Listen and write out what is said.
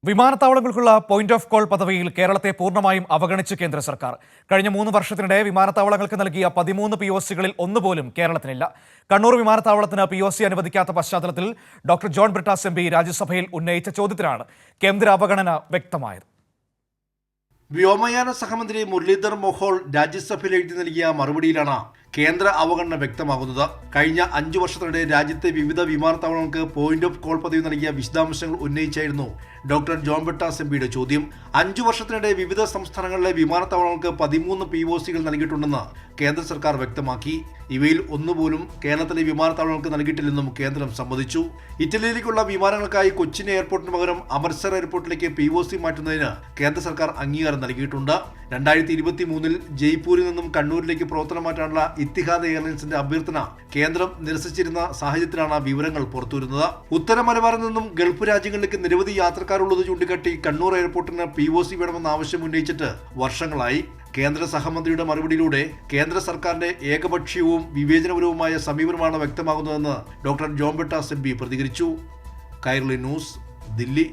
വിമാനത്താവളങ്ങൾക്കുള്ള point of call പദവിയിൽ കേരളത്തെ പൂർണ്ണമായും അവഗണിച്ച് കേന്ദ്ര സർക്കാർ. കഴിഞ്ഞ 3 വർഷത്തിനിടെ വിമാനത്താവളങ്ങൾക്ക് നൽകിയ 13 POCകളിൽ ഒന്നുപോലും കേരളത്തിനില്ല. കണ്ണൂർ വിമാനത്താവളത്തിന് POC അനുവദിക്കാത്ത പശ്ചാത്തലത്തിൽ ഡോക്ടർ ജോൺ ബ്രിട്ടാസ് MP രാജ്യസഭയിൽ ഉന്നയിച്ച ചോദ്യത്തിനാണ് കേന്ദ്ര അവഗണന വ്യക്തമായത്. വ്യോമയാന സഹമന്ത്രി മുരളീധർ മോഹോൾ രാജ്യസഭയിൽ എഴുതി നൽകിയ മറുപടിയിലാണ് കേന്ദ്ര അവഗണന വ്യക്തമാകുന്നത്. കഴിഞ്ഞ 5 വർഷത്തിനിടെ രാജ്യത്തെ വിവിധ വിമാനത്താവളങ്ങൾക്ക് പോയിന്റ് ഓഫ് കോൾ പദവി നൽകിയ വിശദാംശങ്ങൾ ഉന്നയിച്ചായിരുന്നു ഡോക്ടർ ജോൺ ബ്രിട്ടാസ് MPയുടെ ചോദ്യം. 5 വർഷത്തിനിടെ വിവിധ സംസ്ഥാനങ്ങളിലെ വിമാനത്താവളങ്ങൾക്ക് 13 POCകൾ നൽകിയിട്ടുണ്ടെന്ന് കേന്ദ്ര സർക്കാർ വ്യക്തമാക്കി. ഇവയിൽ ഒന്നുപോലും കേരളത്തിലെ വിമാനത്താവളങ്ങൾക്ക് നൽകിയിട്ടില്ലെന്നും കേന്ദ്രം സമ്മതിച്ചു. ഇറ്റലിയിലേക്കുള്ള വിമാനങ്ങൾക്കായി കൊച്ചിൻ എയർപോർട്ടിന് പകരം അമൃത്സർ എയർപോർട്ടിലേക്ക് POC മാറ്റുന്നതിന് കേന്ദ്ര സർക്കാർ അംഗീകാരം നൽകിയിട്ടുണ്ട്. 2023 ജയ്പൂരിൽ നിന്നും കണ്ണൂരിലേക്ക് പ്രവർത്തനം മാറ്റാനുള്ള ഇത്തിഹാദ് എയർലൈൻസിന്റെ അഭ്യർത്ഥന കേന്ദ്രം നിരസിച്ചിരുന്ന സാഹചര്യത്തിലാണ് വിവരങ്ങൾ പുറത്തുവരുന്നത്. ഉത്തര മലബാറിൽ നിന്നും ഗൾഫ് രാജ്യങ്ങളിലേക്ക് നിരവധി യാത്രക്കാരുള്ളത് ചൂണ്ടിക്കാട്ടി കണ്ണൂർ എയർപോർട്ടിന് POC വേണമെന്ന ആവശ്യം ഉന്നയിച്ചിട്ട് വർഷങ്ങളായി. കേന്ദ്ര സഹമന്ത്രിയുടെ മറുപടിയിലൂടെ കേന്ദ്ര സർക്കാരിന്റെ ഏകപക്ഷീയവും വിവേചനപരവുമായ സമീപനമാണ് വ്യക്തമാകുന്നതെന്ന് ഡോക്ടർ ജോൺ ബ്രിട്ടാസ് MP പ്രതികരിച്ചു. കൈരളി ന്യൂസ്, ദില്ലി.